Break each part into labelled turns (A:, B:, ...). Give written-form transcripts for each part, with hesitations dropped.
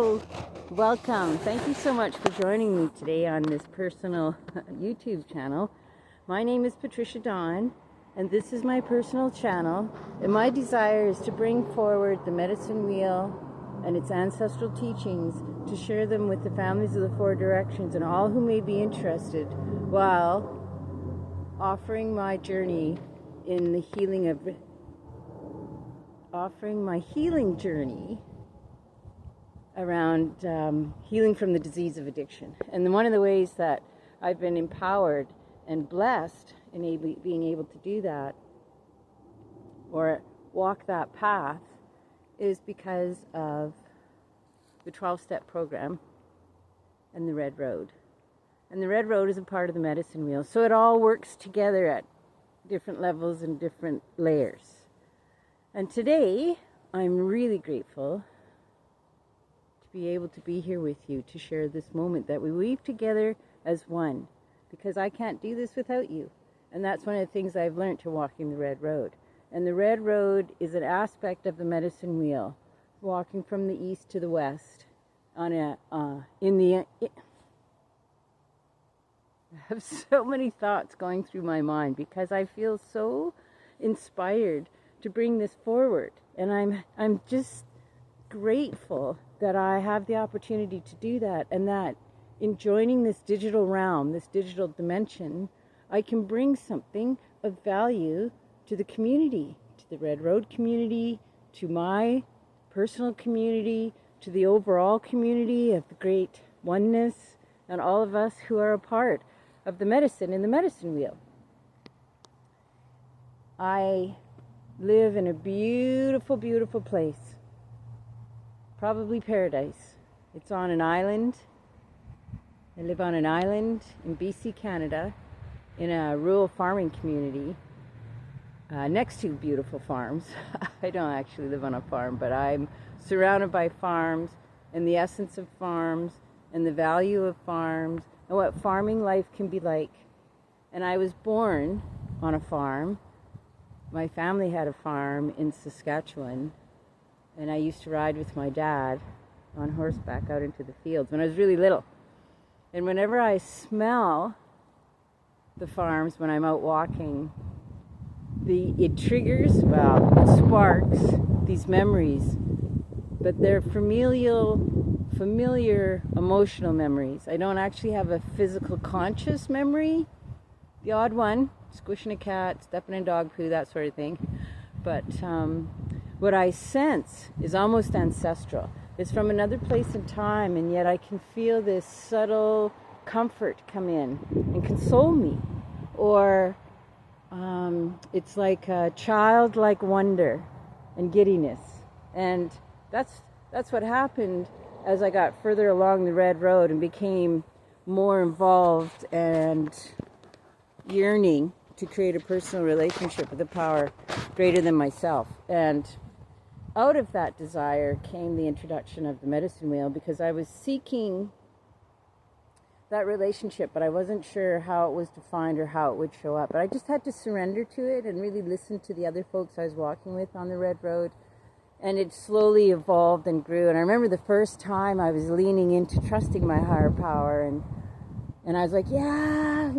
A: Hello, welcome. Thank you so much for joining me today on this personal YouTube channel. My name is Patricia Dawn, and this is my personal channel. And my desire is to bring forward the medicine wheel and its ancestral teachings to share them with the families of the Four Directions and all who may be interested, while offering my journey in the healing of my healing journey around healing from the disease of addiction. And one of the ways that I've been empowered and blessed in being able to do that or walk that path is because of the 12-step program and the Red Road. And the Red Road is a part of the medicine wheel. So it all works together at different levels and different layers. And today, I'm really grateful to be able to be here with you to share this moment that we weave together as one, because I can't do this without you. And that's one of the things I've learned to walking the Red Road. And the Red Road is an aspect of the medicine wheel, walking from the east to the west on I have so many thoughts going through my mind because I feel so inspired to bring this forward, and I'm just grateful that I have the opportunity to do that, and that in joining this digital realm, this digital dimension, I can bring something of value to the community, to the Red Road community, to my personal community, to the overall community of the great oneness, and all of us who are a part of the medicine in the medicine wheel. I live in a beautiful, beautiful place. Probably paradise. It's on an island. I live on an island in BC, Canada, in a rural farming community next to beautiful farms. I don't actually live on a farm, but I'm surrounded by farms and the essence of farms and the value of farms and what farming life can be like. And I was born on a farm. My family had a farm in Saskatchewan, and I used to ride with my dad on horseback out into the fields when I was really little. And whenever I smell the farms when I'm out walking, it sparks these memories, but they're familiar emotional memories. I don't actually have a physical conscious memory, the odd one, squishing a cat, stepping in dog poo, that sort of thing. But what I sense is almost ancestral. It's from another place and time, and yet I can feel this subtle comfort come in and console me. Or it's like a childlike wonder and giddiness. And that's what happened as I got further along the Red Road and became more involved and yearning to create a personal relationship with a power greater than myself. And out of that desire came the introduction of the medicine wheel, because I was seeking that relationship, but I wasn't sure how it was defined or how it would show up. But I just had to surrender to it and really listen to the other folks I was walking with on the Red Road. And it slowly evolved and grew. And I remember the first time I was leaning into trusting my higher power, and I was like, yeah,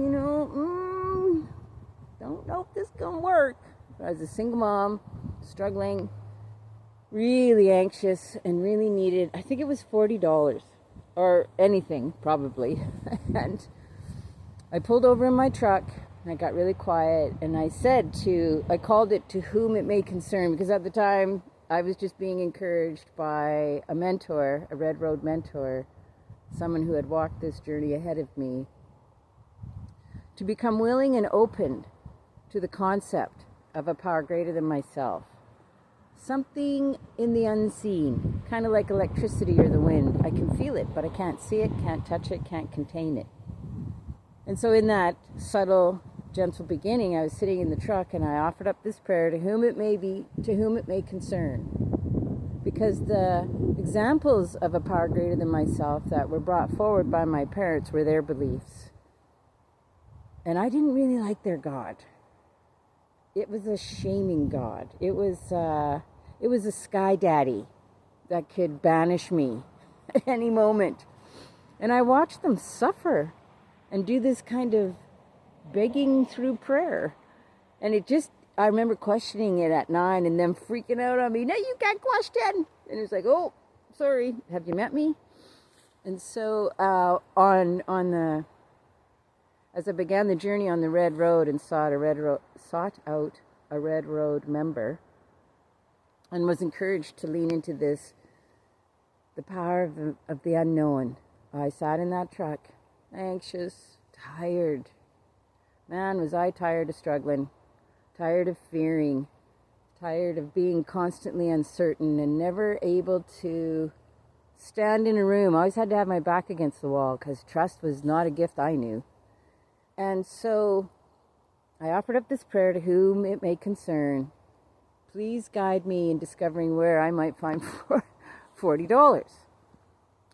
A: don't know if this is going to work. But I was a single mom, struggling, really anxious, and really needed, I think it was $40 or anything, probably. And I pulled over in my truck, and I got really quiet, and I called it "To Whom It May Concern," because at the time I was just being encouraged by a mentor, a Red Road mentor, someone who had walked this journey ahead of me, to become willing and open to the concept of a power greater than myself. Something in the unseen, kind of like electricity or the wind. I can feel it, but I can't see it, can't touch it, can't contain it. And so in that subtle, gentle beginning, I was sitting in the truck and I offered up this prayer, to whom it may concern. Because the examples of a power greater than myself that were brought forward by my parents were their beliefs. And I didn't really like their God. It was a shaming God. It was a sky daddy that could banish me at any moment. And I watched them suffer and do this kind of begging through prayer. And I remember questioning it at 9 and them freaking out on me. No, you can't question. And it was like, oh, sorry, have you met me? And so as I began the journey on the Red Road and sought out a Red Road member and was encouraged to lean into the power of the unknown, I sat in that truck, anxious, tired. Man, was I tired of struggling, tired of fearing, tired of being constantly uncertain and never able to stand in a room. I always had to have my back against the wall because trust was not a gift I knew. And so I offered up this prayer to whom it may concern. Please guide me in discovering where I might find $40.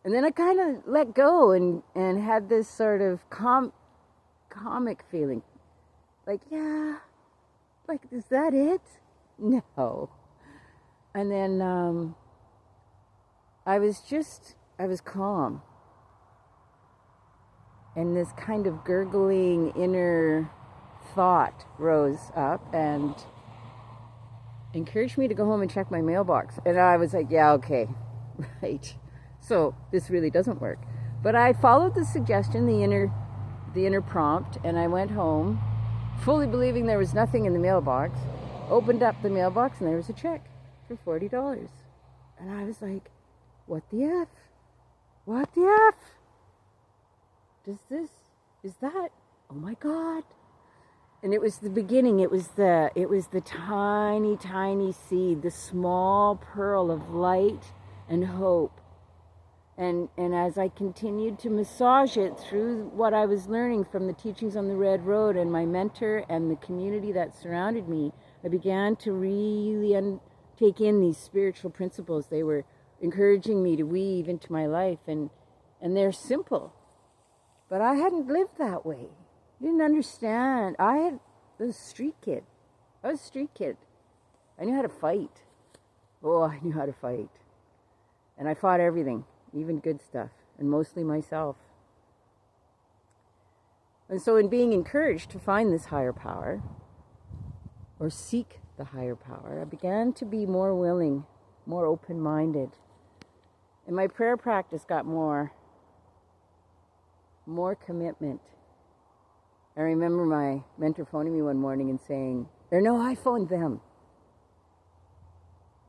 A: And then I kind of let go and had this sort of comic feeling. Like, yeah, like, is that it? No. And then I was calm. And this kind of gurgling inner thought rose up and encouraged me to go home and check my mailbox. And I was like, yeah, okay, right. So this really doesn't work. But I followed the suggestion, the inner prompt, and I went home fully believing there was nothing in the mailbox, opened up the mailbox, and there was a check for $40. And I was like, what the F? What the F? Is that, oh my God. And it was the beginning, it was the tiny, tiny seed, the small pearl of light and hope. And as I continued to massage it through what I was learning from the teachings on the Red Road and my mentor and the community that surrounded me, I began to really take in these spiritual principles. They were encouraging me to weave into my life, and they're simple. But I hadn't lived that way. Didn't understand. I was a street kid. I knew how to fight. Oh, I knew how to fight. And I fought everything, even good stuff, and mostly myself. And so in being encouraged to find this higher power, or seek the higher power, I began to be more willing, more open-minded. And my prayer practice got more commitment. I remember my mentor phoning me one morning and saying, or no, I phoned them.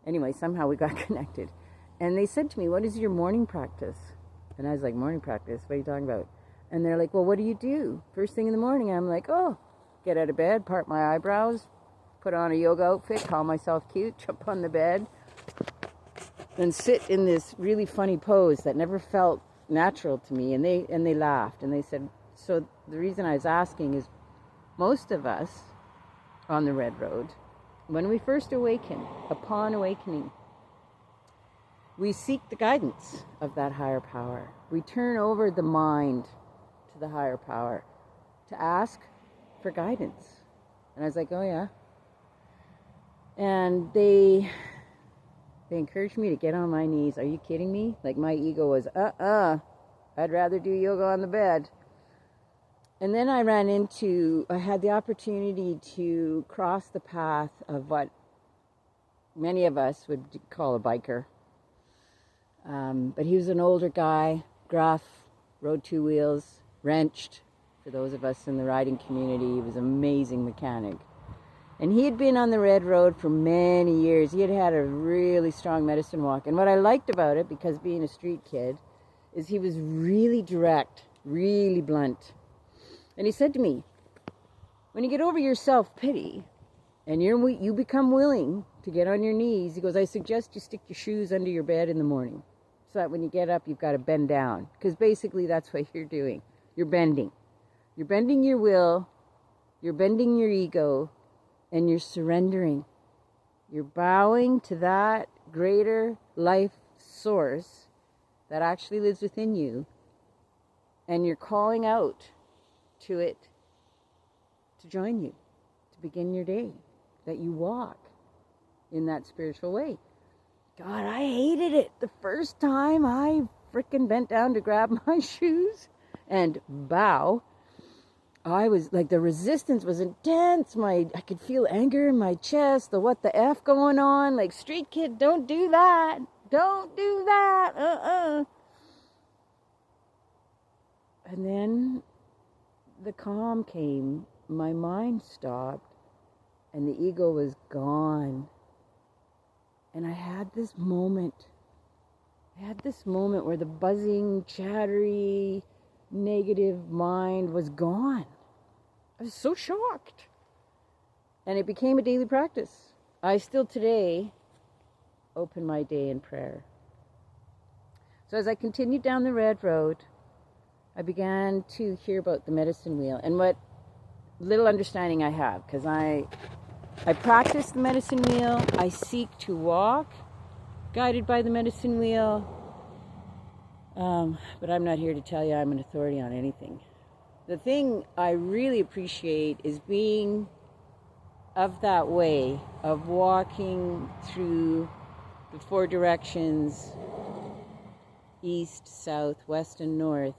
A: Anyway, somehow we got connected. And they said to me, what is your morning practice? And I was like, morning practice? What are you talking about? And they're like, well, what do you do? First thing in the morning, I'm like, oh, get out of bed, part my eyebrows, put on a yoga outfit, call myself cute, jump on the bed, and sit in this really funny pose that never felt natural to me. And they laughed and they said, so the reason I was asking is most of us on the Red Road, when we first awaken, upon awakening, we seek the guidance of that higher power. We turn over the mind to the higher power to ask for guidance. And I was like, oh yeah. And they encouraged me to get on my knees. Are you kidding me? Like my ego was, I'd rather do yoga on the bed. And then I had the opportunity to cross the path of what many of us would call a biker. But he was an older guy, gruff, rode 2 wheels, wrenched. For those of us in the riding community, he was an amazing mechanic. And he had been on the Red Road for many years. He had had a really strong medicine walk. And what I liked about it, because being a street kid, is he was really direct, really blunt. And he said to me, when you get over your self-pity and you become willing to get on your knees, he goes, I suggest you stick your shoes under your bed in the morning so that when you get up, you've got to bend down. Because basically that's what you're doing. You're bending. You're bending your will. You're bending your ego. And you're surrendering. You're bowing to that greater life source that actually lives within you. And you're calling out to it to join you, to begin your day, that you walk in that spiritual way. God, I hated it the first time. I frickin' bent down to grab my shoes and bow, I was like, the resistance was intense. I could feel anger in my chest, the what the F going on. Like, street kid, don't do that. Don't do that. And then the calm came. My mind stopped and the ego was gone. And I had this moment. Where the buzzing, chattery, negative mind was gone. I was so shocked. And it became a daily practice. I still today open my day in prayer. So as I continued down the red road, I began to hear about the medicine wheel and what little understanding I have, because I practice the medicine wheel. I seek to walk guided by the medicine wheel. But I'm not here to tell you I'm an authority on anything. The thing I really appreciate is being of that way, of walking through the four directions, east, south, west, and north,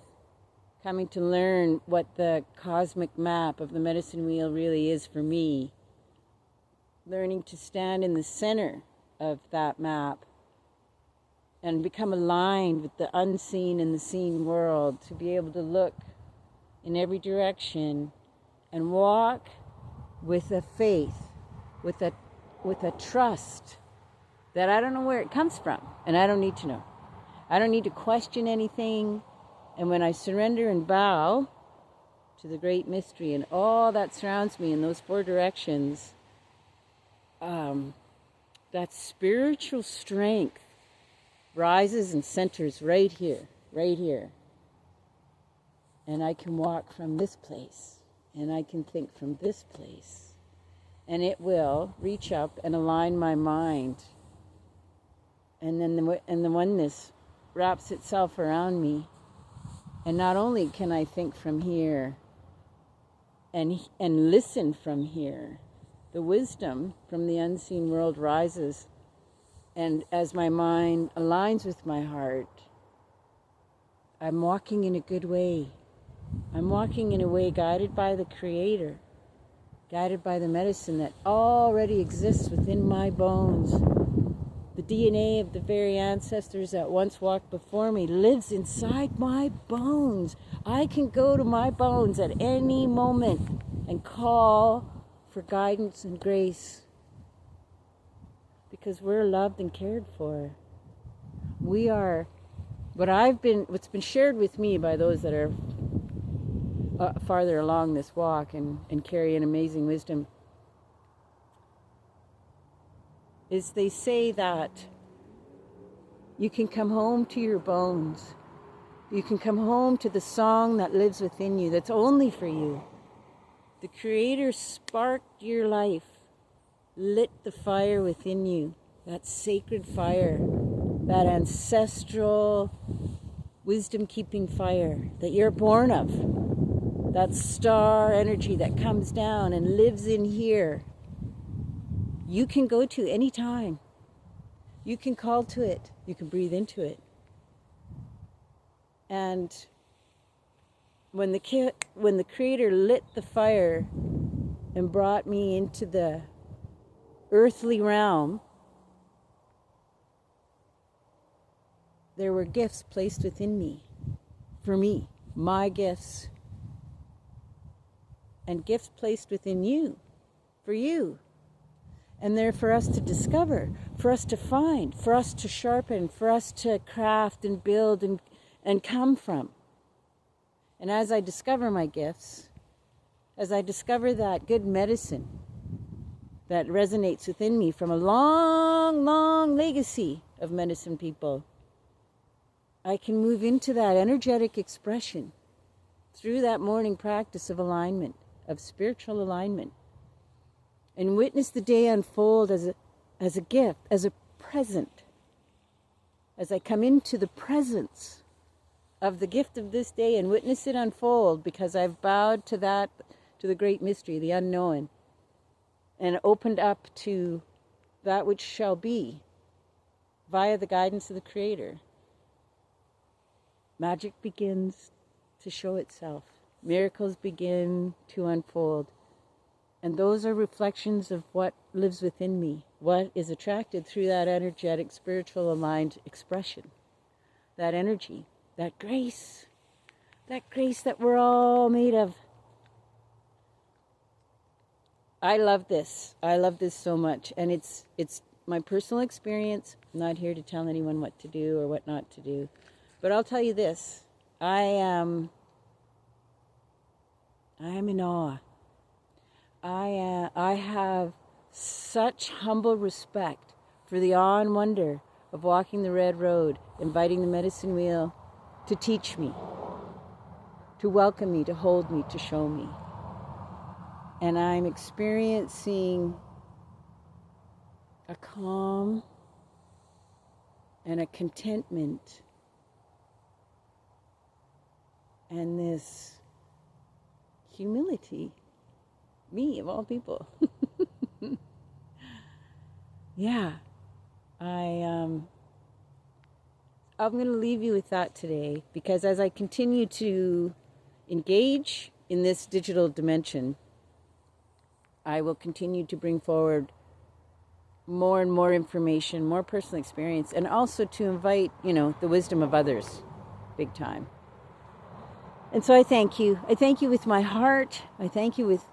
A: coming to learn what the cosmic map of the medicine wheel really is for me, learning to stand in the center of that map and become aligned with the unseen and the seen world, to be able to look in every direction and walk with a faith, with a trust that I don't know where it comes from, and I don't need to know. I don't need to question anything. And when I surrender and bow to the great mystery and all that surrounds me in those four directions, that spiritual strength rises and centers right here. And I can walk from this place, and I can think from this place, and it will reach up and align my mind. And then the oneness wraps itself around me. And not only can I think from here and listen from here, the wisdom from the unseen world rises. And as my mind aligns with my heart, I'm walking in a good way. I'm walking in a way guided by the Creator, guided by the medicine that already exists within my bones. The DNA of the very ancestors that once walked before me lives inside my bones. I can go to my bones at any moment and call for guidance and grace, because we're loved and cared for. We are what's been shared with me by those that are farther along this walk and carry an amazing wisdom, is they say that you can come home to your bones. You can come home to the song that lives within you, that's only for you. The Creator sparked your life, lit the fire within you, that sacred fire, that ancestral wisdom-keeping fire that you're born of, that star energy that comes down and lives in here. You can go to any time. You can call to it. You can breathe into it. And when the Creator lit the fire and brought me into the earthly realm, there were gifts placed within me, for me, my gifts, and gifts placed within you, for you. And they're for us to discover, for us to find, for us to sharpen, for us to craft and build and come from. And as I discover my gifts, as I discover that good medicine that resonates within me from a long, long legacy of medicine people, I can move into that energetic expression through that morning practice of alignment, of spiritual alignment, and witness the day unfold as a gift, as a present. As I come into the presence of the gift of this day and witness it unfold, because I've bowed to the great mystery, the unknown, and opened up to that which shall be via the guidance of the Creator. magic begins to show itself. Miracles begin to unfold. And those are reflections of what lives within me, what is attracted through that energetic, spiritual aligned expression. That energy, that grace that we're all made of. I love this. I love this so much. And it's my personal experience. I'm not here to tell anyone what to do or what not to do. But I'll tell you this. I am in awe. I have such humble respect for the awe and wonder of walking the red road, inviting the medicine wheel to teach me, to welcome me, to hold me, to show me. And I'm experiencing a calm and a contentment and this humility. Me, of all people. Yeah. I'm going to leave you with that today, because as I continue to engage in this digital dimension, I will continue to bring forward more and more information, more personal experience, and also to invite, the wisdom of others, big time. And so I thank you. I thank you with my heart. I thank you with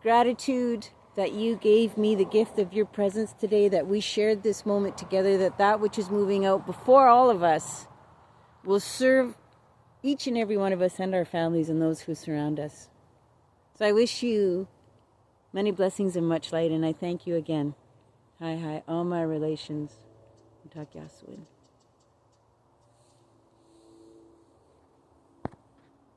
A: gratitude that you gave me the gift of your presence today, that we shared this moment together, that which is moving out before all of us will serve each and every one of us and our families and those who surround us. So I wish you many blessings and much light, and I thank you again. Hi, all my relations. Takyaswin.